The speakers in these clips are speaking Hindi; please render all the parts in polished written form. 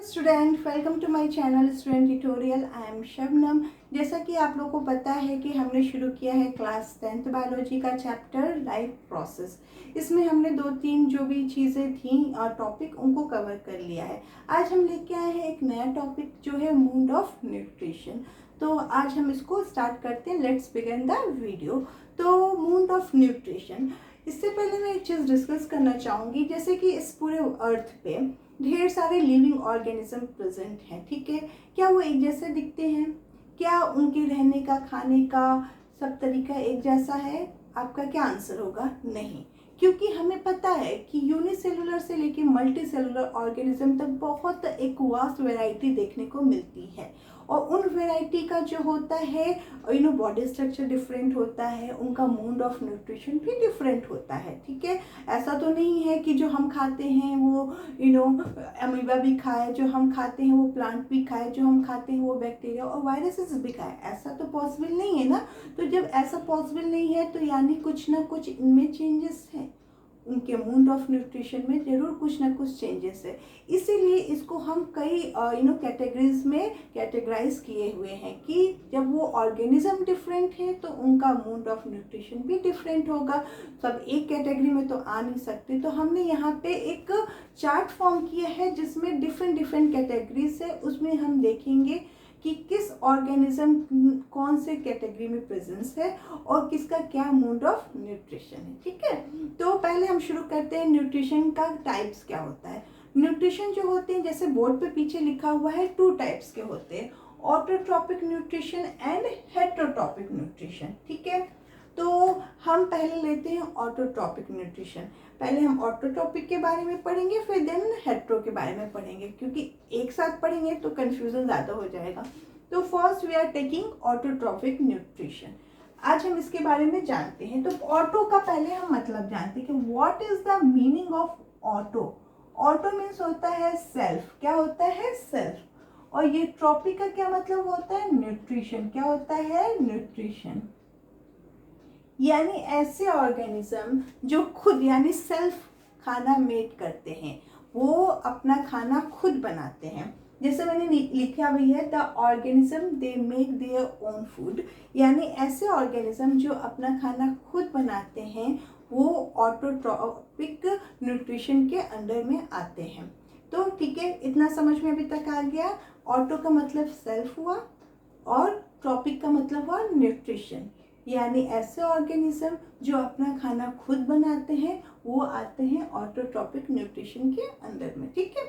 Student welcome to my channel student tutorial. I am Shabnam. जैसा कि आप लोगों को पता है कि हमने शुरू किया है क्लास 10th बायोलॉजी का चैप्टर लाइफ प्रोसेस। इसमें हमने 2-3 जो भी चीज़ें थी और टॉपिक उनको कवर कर लिया है। आज हम लेके आए हैं एक नया टॉपिक जो है मूड ऑफ न्यूट्रिशन। तो आज हम इसको स्टार्ट करते हैं। Let's begin the video. तो मूड ऑफ न्यूट्रिशन, इससे पहले मैं एक चीज़ डिस्कस करना चाहूँगी। जैसे कि इस पूरे अर्थ पे ढेर सारे लिविंग ऑर्गेनिज्म प्रेजेंट हैं, ठीक है। क्या वो एक जैसे दिखते हैं? क्या उनके रहने का, खाने का सब तरीका एक जैसा है? आपका क्या आंसर होगा? नहीं, क्योंकि हमें पता है कि यूनिसेलुलर से लेके मल्टी सेलुलर ऑर्गेनिज्म तक बहुत एक वास्ट वैरायटी देखने को मिलती है। और उन वैरायटी का जो होता है बॉडी स्ट्रक्चर डिफरेंट होता है, उनका मोड ऑफ न्यूट्रिशन भी डिफरेंट होता है, ठीक है। ऐसा तो नहीं है कि जो हम खाते हैं वो अमीबा भी खाए, जो हम खाते हैं वो प्लांट भी खाए, जो हम खाते हैं वो बैक्टीरिया और वायरसेस भी खाए। ऐसा तो पॉसिबल नहीं है ना। तो जब ऐसा पॉसिबल नहीं है तो यानी कुछ ना कुछ इनमें चेंजेस है, उनके मोड ऑफ न्यूट्रिशन में जरूर कुछ ना कुछ चेंजेस है। इसीलिए इसको हम कई कैटेगरीज में कैटेगराइज किए हुए हैं कि जब वो ऑर्गेनिज्म डिफरेंट है तो उनका मोड ऑफ न्यूट्रिशन भी डिफरेंट होगा। सब एक कैटेगरी में तो आ नहीं सकते। तो हमने यहाँ पे एक चार्ट फॉर्म किया है जिसमें डिफरेंट डिफरेंट कैटेगरीज है। उसमें हम देखेंगे कि किस ऑर्गेनिज्म कौन से कैटेगरी में प्रेजेंस है और किसका क्या मोड ऑफ न्यूट्रिशन है, ठीक है। तो पहले हम शुरू करते हैं न्यूट्रिशन का टाइप्स क्या होता है। न्यूट्रिशन जो होते हैं, जैसे बोर्ड पे पीछे लिखा हुआ है, 2 टाइप्स के होते हैं, autotrophic nutrition and heterotrophic nutrition, ठीक है। तो हम पहले लेते हैं ऑटोट्रॉपिक न्यूट्रिशन। पहले हम ऑटोट्रॉपिक के बारे में पढ़ेंगे, फिर देन हेटेरो के बारे में पढ़ेंगे, क्योंकि एक साथ पढ़ेंगे तो कंफ्यूजन ज़्यादा हो जाएगा। तो first we are taking autotrophic nutrition. आज हम इसके बारे में जानते हैं। तो ऑटो का पहले हम मतलब जानते हैं कि what is the meaning of auto. Auto means होता है सेल्फ। क्या होता है? सेल्फ। और ये ट्रॉपिक का क्या मतलब होता है? न्यूट्रिशन। क्या होता है? न्यूट्रिशन। यानी ऐसे ऑर्गेनिज्म जो खुद यानी सेल्फ खाना मेक करते हैं, वो अपना खाना खुद बनाते हैं। जैसे मैंने लिखा भी है, the organism they make their own food. यानी ऐसे ऑर्गेनिज्म जो अपना खाना खुद बनाते हैं वो ऑटोट्रॉपिक न्यूट्रिशन के अंडर में आते हैं। तो ठीक है, इतना समझ में अभी तक आ गया। ऑटो का मतलब सेल्फ हुआ और ट्रॉपिक का मतलब हुआ न्यूट्रिशन। यानी ऐसे ऑर्गेनिज्म जो अपना खाना खुद बनाते हैं वो आते हैं ऑटोट्रॉपिक न्यूट्रिशन के अंदर में, ठीक है।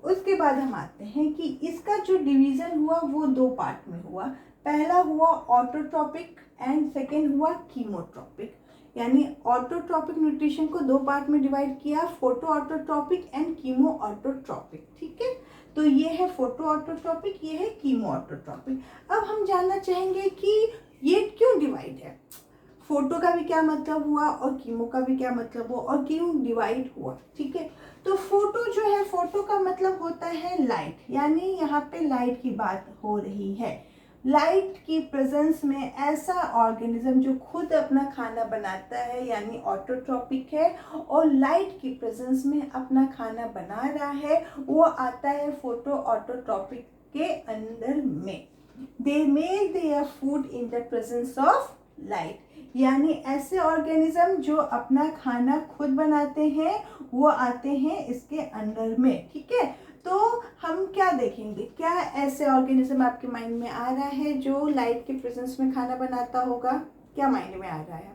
उसके बाद हम आते हैं कि इसका जो डिवीजन हुआ वो 2 पार्ट में हुआ। पहला हुआ ऑटोट्रॉपिक एंड सेकेंड हुआ कीमोट्रॉपिक। यानी ऑटोट्रॉपिक न्यूट्रिशन को 2 पार्ट में डिवाइड किया, photo autotrophic and chemo autotrophic, ठीक है। तो ये है फोटो ऑटोट्रॉपिक, ये है कीमो ऑटोट्रॉपिक। अब हम जानना चाहेंगे कि ये क्यों डिवाइड है, फोटो का भी क्या मतलब हुआ और कीमो का भी क्या मतलब हुआ और क्यों डिवाइड हुआ, ठीक है। तो फोटो जो है, फोटो का मतलब होता है लाइट। यानी यहाँ पे लाइट की बात हो रही है। लाइट की प्रेजेंस में ऐसा ऑर्गेनिज्म जो खुद अपना खाना बनाता है यानी ऑटोट्रॉपिक है, और लाइट की प्रेजेंस में अपना खाना बना रहा है, वो आता है फोटो ऑटोट्रॉपिक के अंदर में। They make their food in the presence of light. यानी ऐसे ऑर्गेनिज्म जो अपना खाना खुद बनाते हैं वो आते हैं इसके अंदर में, ठीक है। तो हम क्या देखेंगे, क्या ऐसे ऑर्गेनिज्म आपके माइंड में आ रहा है जो लाइट के प्रेजेंस में खाना बनाता होगा? क्या माइंड में आ रहा है?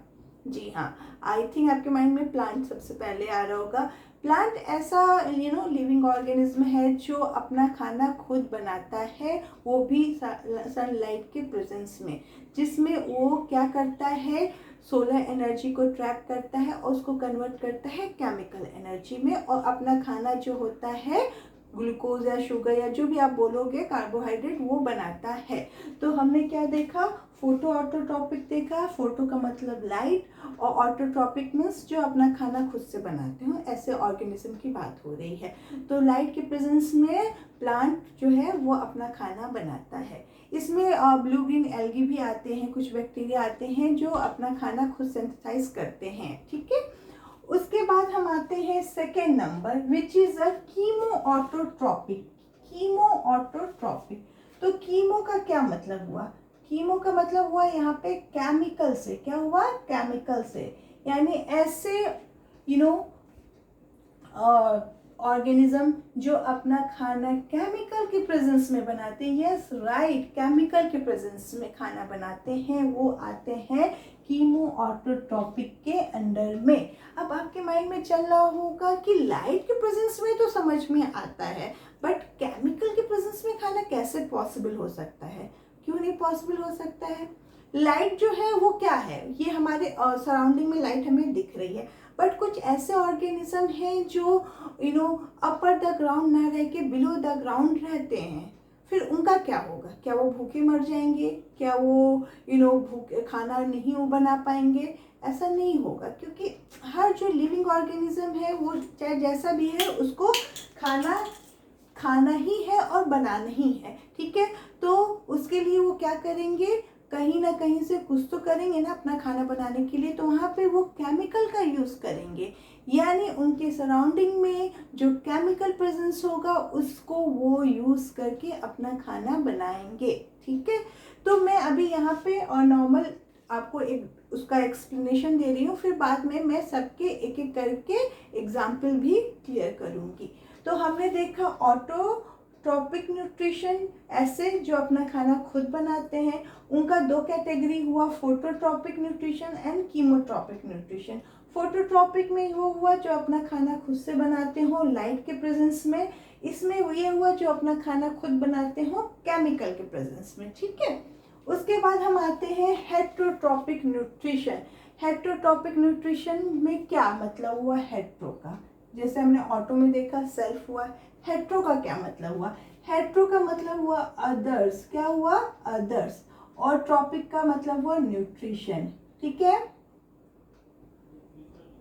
जी हाँ, आई थिंक आपके माइंड में प्लांट सबसे पहले आ रहा होगा। प्लांट ऐसा लिविंग ऑर्गेनिज्म है जो अपना खाना खुद बनाता है, वो भी सनलाइट के प्रेजेंस में, जिसमें वो क्या करता है, सोलर एनर्जी को ट्रैप करता है और उसको कन्वर्ट करता है केमिकल एनर्जी में, और अपना खाना जो होता है ग्लूकोज या शुगर या जो भी आप बोलोगे कार्बोहाइड्रेट, वो बनाता है। तो हमने क्या देखा, फोटो ऑटोट्रॉपिक देखा। फोटो का मतलब लाइट और ऑटोट्रॉपिक मीन्स जो अपना खाना खुद से बनाते हो, ऐसे ऑर्गेनिज्म की बात हो रही है। तो लाइट के प्रेजेंस में प्लांट जो है वो अपना खाना बनाता है। इसमें ब्लू ग्रीन एल्गी भी आते हैं, कुछ बैक्टीरिया आते हैं जो अपना खाना खुद सिंथेसाइज करते हैं, ठीक है। उसके बाद हम आते हैं second number, which is a chemo autotrophic. Chemo autotrophic. तो कीमो का क्या मतलब हुआ? कीमो का मतलब हुआ यहाँ पे केमिकल से। क्या हुआ? केमिकल से, यानी ऐसे ऑर्गेनिज्म जो अपना खाना केमिकल के प्रेजेंस में बनाते हैं, यस राइट, केमिकल के प्रेजेंस में खाना बनाते हैं, वो आते हैं कीमो ऑटोट्रॉपिक के अंडर में। अब आपके माइंड में चल रहा होगा कि लाइट के प्रेजेंस में तो समझ में आता है, बट केमिकल के प्रेजेंस में खाना कैसे पॉसिबल हो सकता है? क्यों नहीं पॉसिबल हो सकता है? लाइट जो है वो क्या है? ये हमारे सराउंडिंग में लाइट हमें दिख रही है, बट कुछ ऐसे ऑर्गेनिज्म हैं जो अपर द ग्राउंड ना रह के बिलो द ग्राउंड रहते हैं। फिर उनका क्या होगा? क्या वो भूखे मर जाएंगे? क्या वो भूखे खाना नहीं वो बना पाएंगे? ऐसा नहीं होगा, क्योंकि हर जो लिविंग ऑर्गेनिज्म है वो चाहे जैसा भी है उसको खाना ही है और बनाना ही है, ठीक है। तो उसके लिए वो क्या करेंगे? कहीं ना कहीं से कुछ तो करेंगे ना अपना खाना बनाने के लिए, तो वहाँ पे वो केमिकल का यूज़ करेंगे, यानी उनके सराउंडिंग में जो केमिकल प्रेजेंस होगा उसको वो यूज़ करके अपना खाना बनाएंगे, ठीक है। तो मैं अभी यहाँ पे और नॉर्मल आपको एक उसका एक्सप्लेनेशन दे रही हूँ, फिर बाद में मैं सबके एक एक करके एग्जाम्पल भी क्लियर करूँगी। तो हमने देखा ऑटोट्रॉपिक न्यूट्रिशन, ऐसे जो अपना खाना खुद बनाते हैं, उनका दो कैटेगरी हुआ, phototrophic nutrition and chemotrophic nutrition. Phototrophic में वो हुआ जो अपना खाना खुद से बनाते हो लाइट के प्रेजेंस में, इसमें ये हुआ जो अपना खाना खुद बनाते हो केमिकल के प्रेजेंस में, ठीक है। उसके बाद हम आते हैं हेट्रोट्रॉपिक न्यूट्रिशन। हेट्रोट्रॉपिक न्यूट्रिशन में क्या मतलब हुआ हेट्रो का? जैसे हमने ऑटो में देखा सेल्फ हुआ, हेट्रो का क्या मतलब हुआ? हेट्रो का मतलब हुआ अदर्स। क्या हुआ? अदर्स। और ट्रॉपिक का मतलब हुआ न्यूट्रिशन, ठीक है।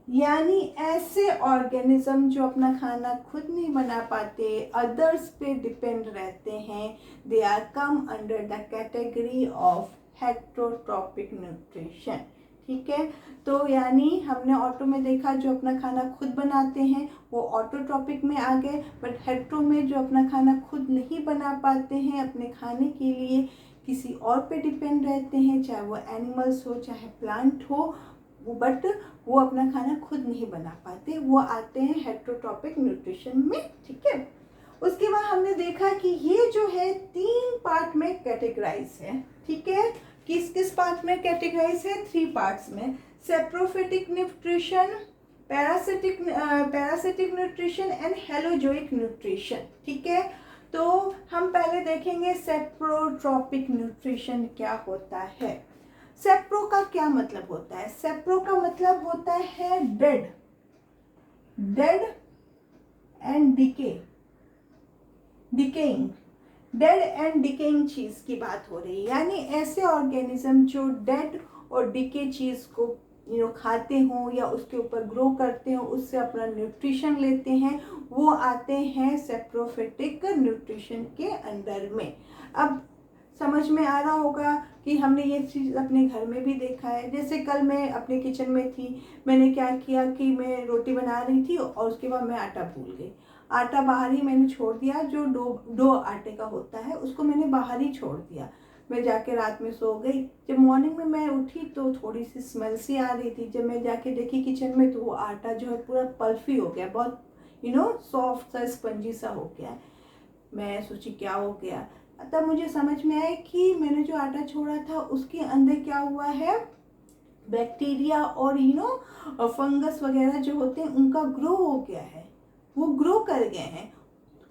यानी ऐसे ऑर्गेनिज्म जो अपना खाना खुद नहीं बना पाते, अदर्स पे डिपेंड रहते हैं, they are come under the category of heterotrophic nutrition, ठीक है। तो यानी हमने ऑटो में देखा जो अपना खाना खुद बनाते हैं वो ऑटोट्रॉपिक में आ गए, बट हेट्रो में जो अपना खाना खुद नहीं बना पाते हैं, अपने खाने के लिए किसी और पे डिपेंड रहते हैं, चाहे वो एनिमल्स हो चाहे प्लांट हो, बट वो अपना खाना खुद नहीं बना पाते, वो आते हैं हेट्रोट्रॉपिक न्यूट्रिशन में, ठीक है। उसके बाद हमने देखा कि ये जो है 3 पार्ट में कैटेगराइज है, ठीक है। किस किस पार्ट में कैटेगराइज है? 3 पार्ट्स में, saprophytic nutrition, parasitic nutrition and holozoic nutrition, ठीक है। तो हम पहले देखेंगे सेप्रोट्रॉपिक न्यूट्रिशन क्या होता है। सेप्रो का क्या मतलब होता है? सेप्रो का मतलब होता है dead and decaying, dead and decaying चीज की बात हो रही है, यानी ऐसे ऑर्गेनिज्म जो डेड और डिके चीज को खाते हो या उसके ऊपर ग्रो करते हो, उससे अपना न्यूट्रिशन लेते हैं, वो आते हैं सेप्रोफिटिक न्यूट्रिशन के अंडर में। अब समझ में आ रहा होगा कि हमने ये चीज़ अपने घर में भी देखा है। जैसे कल मैं अपने किचन में थी, मैंने क्या किया कि मैं रोटी बना रही थी और उसके बाद मैं आटा भूल गई। आटा बाहर ही मैंने छोड़ दिया, जो डो आटे का होता है उसको मैंने बाहर ही छोड़ दिया। मैं जाके रात में सो गई, जब मॉर्निंग में मैं उठी तो थोड़ी सी स्मेल सी आ रही थी। जब मैं जाके देखी किचन में तो वो आटा जो है पूरा पल्फी हो गया, बहुत सॉफ्ट सा स्पंजी सा हो गया। मैं सोची क्या हो गया, तब मुझे समझ में आया कि मैंने जो आटा छोड़ा था उसके अंदर क्या हुआ है, बैक्टीरिया और फंगस वगैरह जो होते हैं उनका ग्रो हो गया है, वो ग्रो कर गए हैं,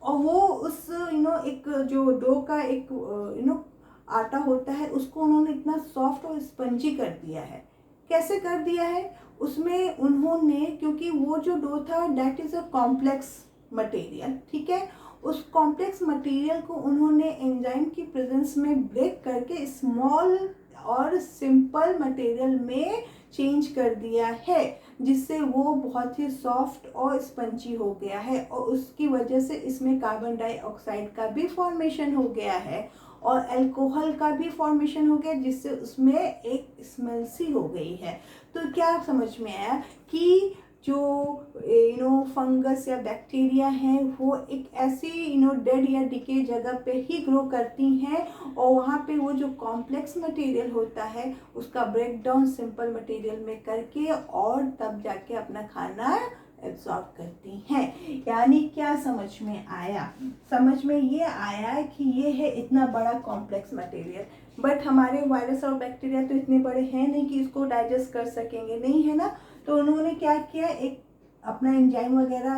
और वो उस एक जो डो का एक आटा होता है उसको उन्होंने इतना सॉफ्ट और स्पंजी कर दिया है। कैसे कर दिया है? उसमें उन्होंने, क्योंकि वो जो डो था that is a complex material, ठीक है, उस कॉम्प्लेक्स मटेरियल को उन्होंने एंजाइम की प्रेजेंस में ब्रेक करके स्मॉल और सिंपल मटेरियल में चेंज कर दिया है, जिससे वो बहुत ही सॉफ्ट और स्पंजी हो गया है, और उसकी वजह से इसमें कार्बन डाइऑक्साइड का भी फॉर्मेशन हो गया है और अल्कोहल का भी फॉर्मेशन हो गया, जिससे उसमें एक स्मेल सी हो गई है। तो क्या समझ में आया कि जो फंगस या बैक्टीरिया हैं वो एक ऐसी डेड या डिके जगह पे ही ग्रो करती हैं, और वहाँ पे वो जो कॉम्प्लेक्स मटेरियल होता है उसका ब्रेक डाउन सिंपल मटेरियल में करके और तब जाके अपना खाना एब्जॉर्ब करती हैं। यानी क्या समझ में आया? समझ में ये आया कि ये है इतना बड़ा कॉम्प्लेक्स मटेरियल, बट हमारे वायरस और बैक्टीरिया तो इतने बड़े हैं नहीं कि इसको डाइजेस्ट कर सकेंगे, नहीं है ना। तो उन्होंने क्या किया, एक अपना एंजाइम वगैरह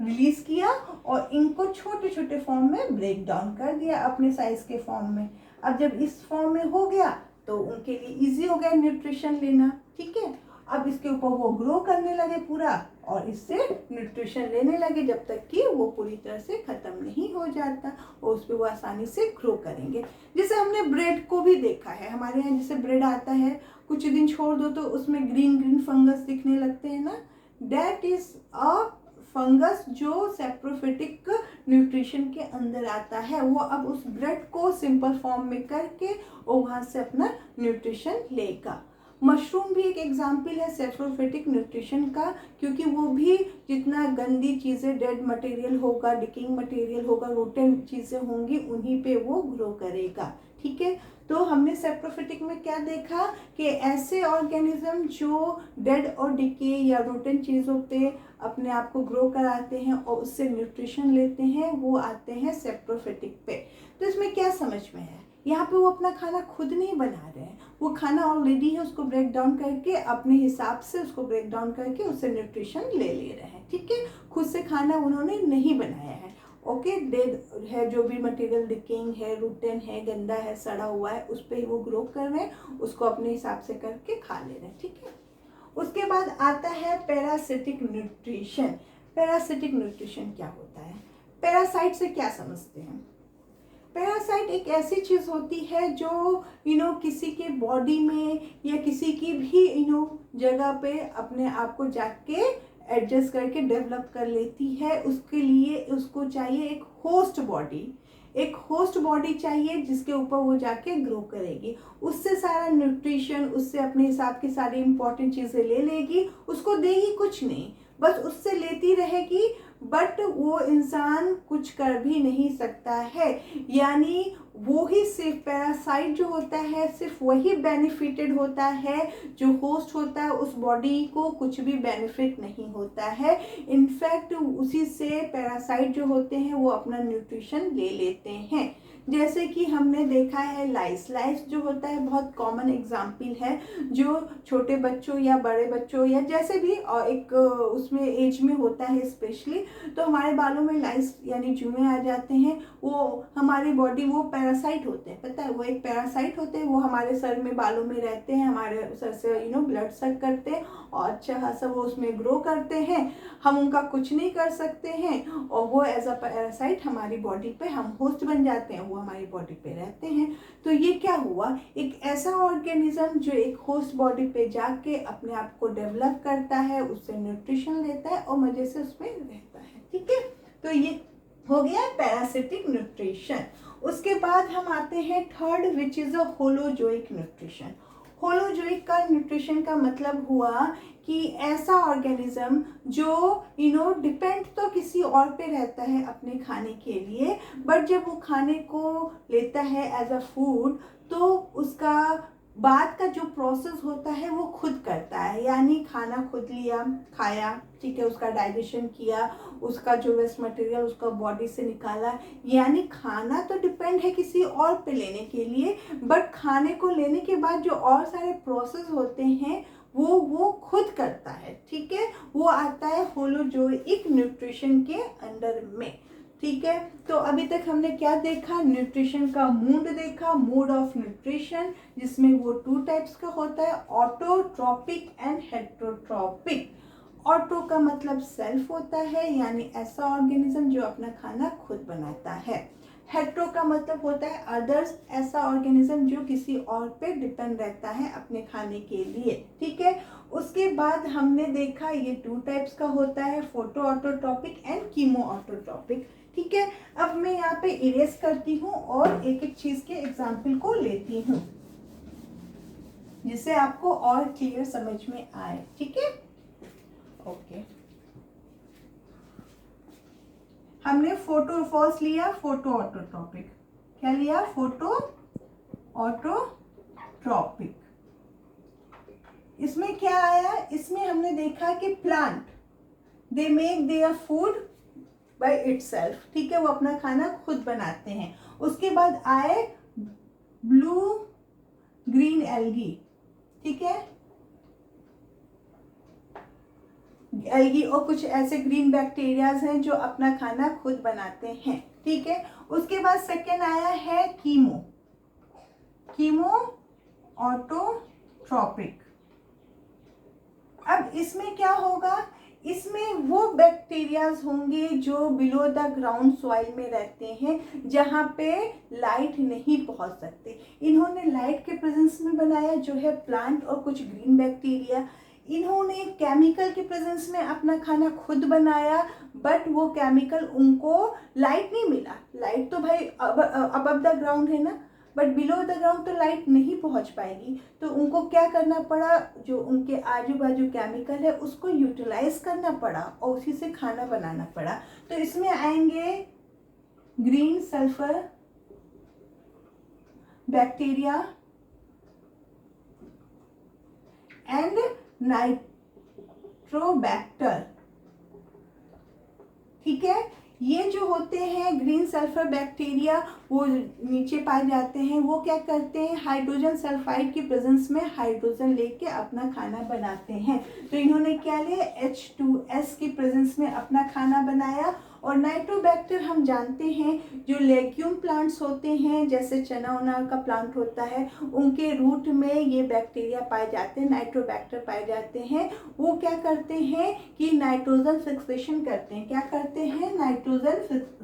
रिलीज किया और इनको छोटे छोटे फॉर्म में ब्रेक डाउन कर दिया अपने साइज के फॉर्म में। अब जब इस फॉर्म में हो गया तो उनके लिए इजी हो गया न्यूट्रिशन लेना, ठीक है। अब इसके ऊपर वो ग्रो करने लगे पूरा और इससे न्यूट्रिशन लेने लगे जब तक कि वो पूरी तरह से ख़त्म नहीं हो जाता, और उस पर वो आसानी से ग्रो करेंगे। जैसे हमने ब्रेड को भी देखा है, हमारे यहाँ जैसे ब्रेड आता है कुछ दिन छोड़ दो तो उसमें ग्रीन ग्रीन फंगस दिखने लगते हैं ना, दैट इज अ फंगस जो सेप्रोफिटिक न्यूट्रिशन के अंदर आता है। वो अब उस ब्रेड को सिंपल फॉर्म में करके और वहाँ से अपना न्यूट्रिशन लेगा। मशरूम भी एक एग्जाम्पल है सेप्रोफिटिक न्यूट्रिशन का, क्योंकि वो भी जितना गंदी चीज़ें, डेड मटेरियल होगा, डिकिंग मटेरियल होगा, रोटेन चीज़ें होंगी, उन्हीं पे वो ग्रो करेगा, ठीक है। तो हमने सेप्रोफिटिक में क्या देखा कि ऐसे ऑर्गेनिज्म जो डेड और डिके या रोटेन चीज़ों पे अपने आप को ग्रो कराते हैं और उससे न्यूट्रिशन लेते हैं, वो आते हैं सेप्रोफिटिक पे। तो इसमें क्या समझ में है, यहाँ पे वो अपना खाना खुद नहीं बना रहे हैं, वो खाना ऑलरेडी है, उसको ब्रेक डाउन करके अपने हिसाब से उसको ब्रेक डाउन करके उससे न्यूट्रिशन ले रहे हैं, ठीक है। खुद से खाना उन्होंने नहीं बनाया है, ओके। डेड है जो भी मटेरियल, डिकेइंग है, रूटेन है, गंदा है, सड़ा हुआ है, उस पर वो ग्रो कर रहे हैं, उसको अपने हिसाब से करके खा ले रहे हैं, ठीक है। उसके बाद आता है पैरासिटिक न्यूट्रिशन। पैरासिटिक न्यूट्रिशन क्या होता है? पैरासाइट से क्या समझते हैं? पैरासाइट एक ऐसी चीज़ होती है जो किसी के बॉडी में या किसी की भी जगह पे अपने आप को जाके एडजस्ट करके डेवलप कर लेती है। उसके लिए उसको चाहिए एक होस्ट बॉडी, एक होस्ट बॉडी चाहिए जिसके ऊपर वो जाके ग्रो करेगी, उससे सारा न्यूट्रिशन, उससे अपने हिसाब की सारी इंपॉर्टेंट चीज़ें ले लेगी, उसको देगी कुछ नहीं, बस उससे लेती रहेगी, बट वो इंसान कुछ कर भी नहीं सकता है। यानी वो ही सिर्फ पैरासाइट जो होता है सिर्फ वही बेनिफिटेड होता है, जो होस्ट होता है उस बॉडी को कुछ भी बेनिफिट नहीं होता है। इनफैक्ट उसी से पैरासाइट जो होते हैं वो अपना न्यूट्रिशन ले लेते हैं। जैसे कि हमने देखा है लाइस जो होता है बहुत कॉमन एग्जाम्पल है, जो छोटे बच्चों या बड़े बच्चों या जैसे भी एक उसमें एज में होता है स्पेशली, तो हमारे बालों में लाइस यानी जुएं आ जाते हैं। वो हमारी बॉडी, वो पैरासाइट होते हैं, पता है, वो एक पैरासाइट होते हैं, वो हमारे सर में बालों में रहते हैं, हमारे सर से ब्लड सक करते हैं और अच्छा खासा वो उसमें ग्रो करते हैं। हम उनका कुछ नहीं कर सकते हैं और वो एज अ पैरासाइट हमारी बॉडी पे हम होस्ट बन जाते हैं, वो हमारी बॉडी पे रहते हैं। तो ये क्या हुआ, एक ऐसा ऑर्गेनिज्म जो एक होस्ट बॉडी पे जाके अपने आप को डेवलप करता है, उससे न्यूट्रिशन लेता है और मजे से उसमें रहता है, ठीक है। तो ये हो गया पैरासिटिक न्यूट्रिशन। उसके बाद हम आते हैं third, which is a holozoic nutrition. Holozoic का न्यूट्रिशन का मतलब हुआ कि ऐसा ऑर्गेनिज्म जो डिपेंड तो किसी और पे रहता है अपने खाने के लिए, बट जब वो खाने को लेता है एज अ फूड तो उसका बाद का जो प्रोसेस होता है वो खुद करता है। यानी खाना खुद लिया, खाया, ठीक है, उसका डाइजेशन किया, उसका जो वेस्ट मटेरियल उसका बॉडी से निकाला। यानी खाना तो डिपेंड है किसी और पे लेने के लिए, बट खाने को लेने के बाद जो और सारे प्रोसेस होते हैं वो खुद करता है, ठीक है। वो आता है होलोजोइक न्यूट्रिशन के अंडर में, ठीक है। तो अभी तक हमने क्या देखा, न्यूट्रिशन का मूड देखा, मूड ऑफ न्यूट्रिशन, जिसमें वो 2 टाइप्स का होता है, ऑटोट्रॉपिक एंड हेटेरोट्रॉपिक। ऑटो का मतलब सेल्फ होता है, यानी ऐसा ऑर्गेनिज्म जो अपना खाना खुद बनाता है। हेट्रो का मतलब होता है अदर्स, ऐसा ऑर्गेनिज्म जो किसी और पे डिपेंड रहता है अपने खाने के लिए, ठीक है। उसके बाद हमने देखा ये 2 टाइप्स का होता है, photo autotrophic and chemo autotrophic, ठीक है। अब मैं यहाँ पे इरेज करती हूँ और एक एक चीज के एग्जाम्पल को लेती हूँ जिससे आपको और क्लियर समझ में आए, ठीक है। ओके, हमने फोटो फर्स्ट लिया फोटो ऑटोट्रॉपिक, क्या लिया? Photo autotrophic. इसमें क्या आया? इसमें हमने देखा कि plant they make their food by itself, ठीक है, वो अपना खाना खुद बनाते हैं। उसके बाद आए ब्लू ग्रीन एल्गी, ठीक है, एल्गी और कुछ ऐसे ग्रीन बैक्टीरियाज हैं जो अपना खाना खुद बनाते हैं, ठीक है। उसके बाद सेकेंड आया है कीमो, कीमो ऑटोट्रॉपिक। अब इसमें क्या होगा? इसमें वो बैक्टीरियाज होंगे जो बिलो द ग्राउंड सॉइल में रहते हैं, जहाँ पे लाइट नहीं पहुंच सकते। इन्होंने लाइट के प्रेजेंस में बनाया जो है प्लांट और कुछ ग्रीन बैक्टीरिया। इन्होंने केमिकल के प्रेजेंस में अपना खाना खुद बनाया, बट वो केमिकल उनको लाइट नहीं मिला। लाइट तो भाई अबव द ग्राउंड है ना, बट बिलो द ग्राउंड तो लाइट नहीं पहुंच पाएगी। तो उनको क्या करना पड़ा? जो उनके आजू बाजू केमिकल है उसको यूटिलाइज करना पड़ा और उसी से खाना बनाना पड़ा। तो इसमें आएंगे green sulphur bacteria and Nitrobacter, ठीक है। ये जो होते हैं ग्रीन सल्फर बैक्टीरिया, वो नीचे पाए जाते हैं। वो क्या करते हैं? हाइड्रोजन सल्फाइड की प्रेजेंस में हाइड्रोजन लेके अपना खाना बनाते हैं। तो इन्होंने क्या लिया? H2S की प्रेजेंस में अपना खाना बनाया। और नाइट्रोबैक्टर हम जानते हैं जो लेग्यूम प्लांट्स होते हैं, जैसे चना उना का प्लांट होता है, उनके रूट में ये बैक्टीरिया पाए जाते हैं, नाइट्रोबैक्टर पाए जाते हैं। वो क्या करते हैं कि नाइट्रोजन फिक्सेशन करते हैं। क्या करते हैं? नाइट्रोजन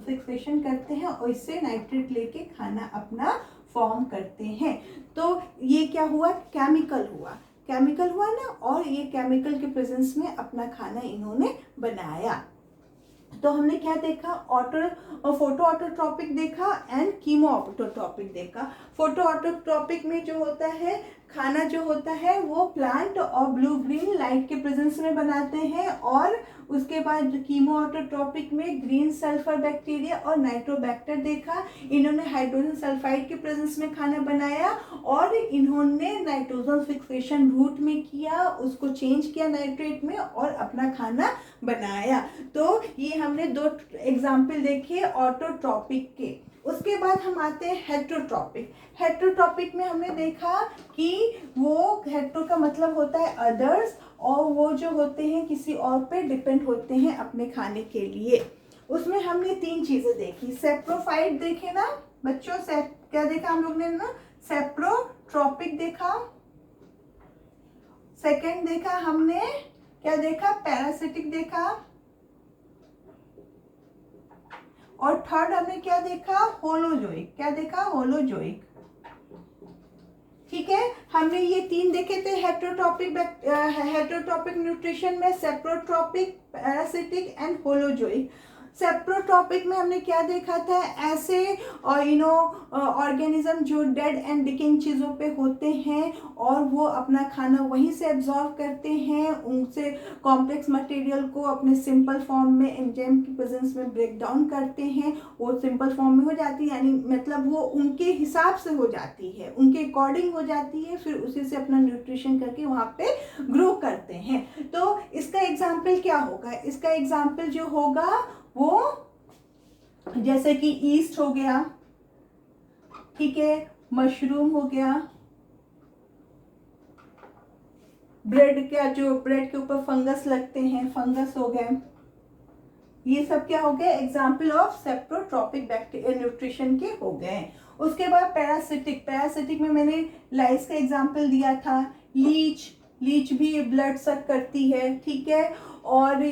फिक्सेशन करते हैं और इससे नाइट्रेट लेके खाना अपना फॉर्म करते हैं। तो ये क्या हुआ? केमिकल हुआ, केमिकल हुआ ना, और ये केमिकल के प्रेजेंस में अपना खाना इन्होंने बनाया। तो हमने क्या देखा? फोटो ऑटोट्रॉपिक देखा एंड कीमो ऑटोट्रॉपिक देखा। फोटो ऑटोट्रॉपिक में जो होता है खाना जो होता है वो प्लांट और ब्लू ग्रीन लाइट के प्रेजेंस में बनाते हैं। और उसके बाद कीमो ऑटोट्रॉपिक में ग्रीन सल्फर बैक्टीरिया और नाइट्रोबैक्टर देखा। इन्होंने हाइड्रोजन सल्फाइड के प्रेजेंस में खाना बनाया और इन्होंने नाइट्रोजन फिक्सेशन रूट में किया, उसको चेंज किया नाइट्रेट में और अपना खाना बनाया। तो ये हमने दो एग्जाम्पल देखे ऑटोट्रॉपिक के। उसके बाद हम आते हैं हेट्रोट्रॉपिक। हेट्रोट्रॉपिक में हमने देखा कि वो हेट्रो का मतलब होता है अदर्स, और वो जो होते हैं किसी और पे डिपेंड होते हैं अपने खाने के लिए। उसमें हमने तीन चीजें देखी। सेप्रोफाइट देखे ना बच्चों, क्या देखा हम लोग ने ना? सेप्रोट्रॉपिक देखा। सेकंड देखा हमने, क्या देखा? पैरासिटिक देखा। और थर्ड हमने क्या देखा? होलोजोइक। क्या देखा? होलोजोइक, ठीक है। हमने ये तीन देखे थे हेट्रोट्रॉपिक न्यूट्रिशन में, saprotrophic, parasitic and holozoic. Saprotrophic में हमने क्या देखा था? ऐसे ऑर्गेनिज्म जो डेड एंड डिकिंग चीज़ों पे होते हैं और वो अपना खाना वहीं से एब्जॉर्व करते हैं, उनसे कॉम्प्लेक्स मटेरियल को अपने सिंपल फॉर्म में एंजाइम की प्रेजेंस में ब्रेक डाउन करते हैं। वो सिंपल फॉर्म में हो जाती है, यानी मतलब वो उनके हिसाब से हो जाती है, उनके अकॉर्डिंग हो जाती है, फिर उसी से अपना न्यूट्रिशन करके वहाँ पे ग्रो करते हैं। तो इसका एग्जाम्पल क्या होगा? इसका एग्जाम्पल जो होगा वो जैसे कि ईस्ट हो गया, ठीक है, मशरूम हो गया, ब्रेड का जो ब्रेड के ऊपर फंगस लगते हैं, फंगस हो गए। ये सब क्या हो गए? Example of saprotrophic bacteria nutrition के हो गए। उसके बाद पैरासिटिक। पैरासिटिक में मैंने लाइस का एग्जाम्पल दिया था। लीच भी ब्लड सक करती है, ठीक है। और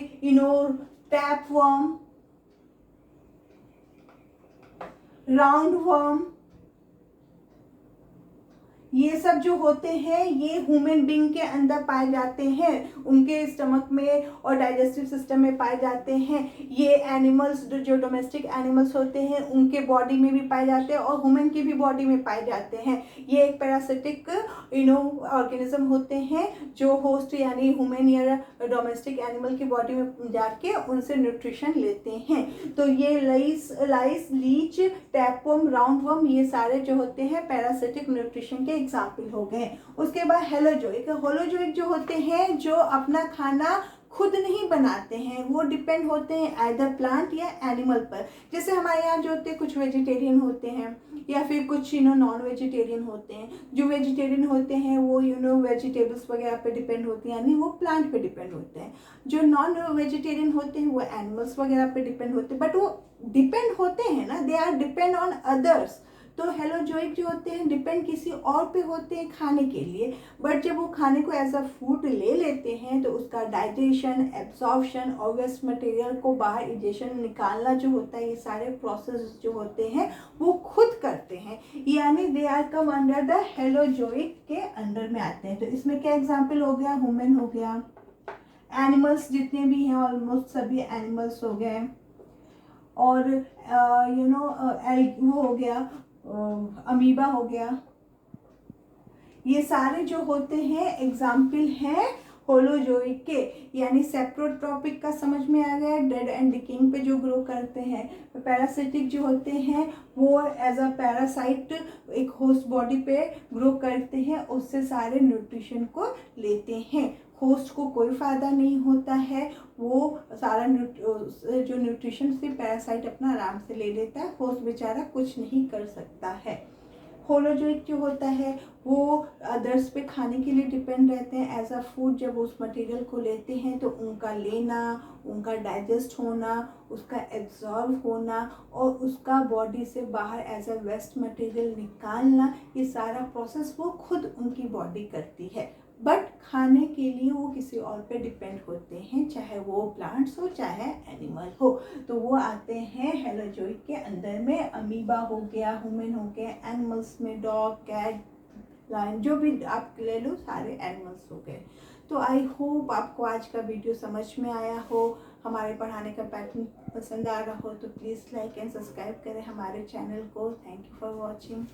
टैप वर्म, राउंड वर्म, ये सब जो होते हैं ये ह्यूमन बीइंग के अंदर पाए जाते हैं, उनके स्टमक में और डाइजेस्टिव सिस्टम में पाए जाते हैं। ये एनिमल्स जो डोमेस्टिक एनिमल्स होते हैं उनके बॉडी में भी पाए जाते हैं और ह्यूमन की भी बॉडी में पाए जाते हैं। ये एक पैरासिटिक ऑर्गेनिज्म होते हैं जो होस्ट यानी ह्यूमन या डोमेस्टिक एनिमल की बॉडी में जाके उनसे न्यूट्रिशन लेते हैं। तो ये लाइस, लीच, टैपवर्म, राउंडवर्म, ये सारे जो होते हैं पैरासिटिक न्यूट्रिशन के एग्जाम्पल हो गए। उसके बाद होलोजोइक जो होते हैं जो अपना खाना खुद नहीं बनाते हैं, वो डिपेंड होते हैं आइदर प्लांट या एनिमल पर। जैसे हमारे यहाँ जो होते हैं कुछ वेजिटेरियन होते हैं या फिर कुछ नॉन वेजिटेरियन होते हैं। जो वेजिटेरियन होते हैं वो वेजिटेबल्स वगैरह पे डिपेंड होते हैं, यानी वो प्लांट पे डिपेंड होते हैं। जो नॉन वेजिटेरियन होते हैं वो एनिमल्स वगैरह पे डिपेंड होते हैं, बट वो डिपेंड होते हैं ना, they are depend on others. तो हेलोजोइक जो होते हैं डिपेंड किसी और पे होते हैं खाने के लिए, बट जब वो खाने को एज अ फूड ले लेते हैं तो उसका डाइजेशन, एब्जॉर्प्शन और वेस्ट मटेरियल को बाहर इजेशन निकालना जो होता है, ये सारे प्रोसेस जो होते हैं वो खुद करते हैं, यानी they are come under the holozoic के अंडर में आते हैं। तो इसमें क्या एग्जाम्पल हो गया, ह्यूमन हो गया, एनिमल्स जितने भी हैं ऑलमोस्ट सभी एनिमल्स हो गए, और वो हो गया, अमीबा हो गया। ये सारे जो होते हैं एग्जाम्पल हैं होलोजोइक के, यानी सेप्रोट्रॉपिक का समझ में आ गया, डेड एंड डिकेइंग पे जो ग्रो करते हैं। पैरासिटिक जो होते हैं वो एज अ पैरासाइट एक होस्ट बॉडी पे ग्रो करते हैं, उससे सारे न्यूट्रिशन को लेते हैं। होस्ट को कोई फ़ायदा नहीं होता है, वो सारा जो न्यूट्रिशन से पैरासाइट अपना आराम से ले लेता है, होस्ट बेचारा कुछ नहीं कर सकता है। होलोजोइक जो होता है वो अदर्स पे खाने के लिए डिपेंड रहते हैं एज अ फूड। जब उस मटेरियल को लेते हैं तो उनका लेना, उनका डाइजेस्ट होना, उसका एब्जॉर्ब होना और उसका बॉडी से बाहर एज अ वेस्ट मटेरियल निकालना, ये सारा प्रोसेस वो खुद उनकी बॉडी करती है। बट खाने के लिए वो किसी और पे डिपेंड होते हैं, चाहे वो प्लांट्स हो चाहे एनिमल हो। तो वो आते हैं हेलोजोइक के अंदर में। अमीबा हो गया, ह्यूमन हो गया, एनिमल्स में डॉग, कैट, लायन, जो भी आप ले लो सारे एनिमल्स हो गए। तो आई होप आपको आज का वीडियो समझ में आया हो, हमारे पढ़ाने का पैटर्न पसंद आ रहा हो तो प्लीज़ लाइक एंड सब्सक्राइब करें हमारे चैनल को। Thank you for watching.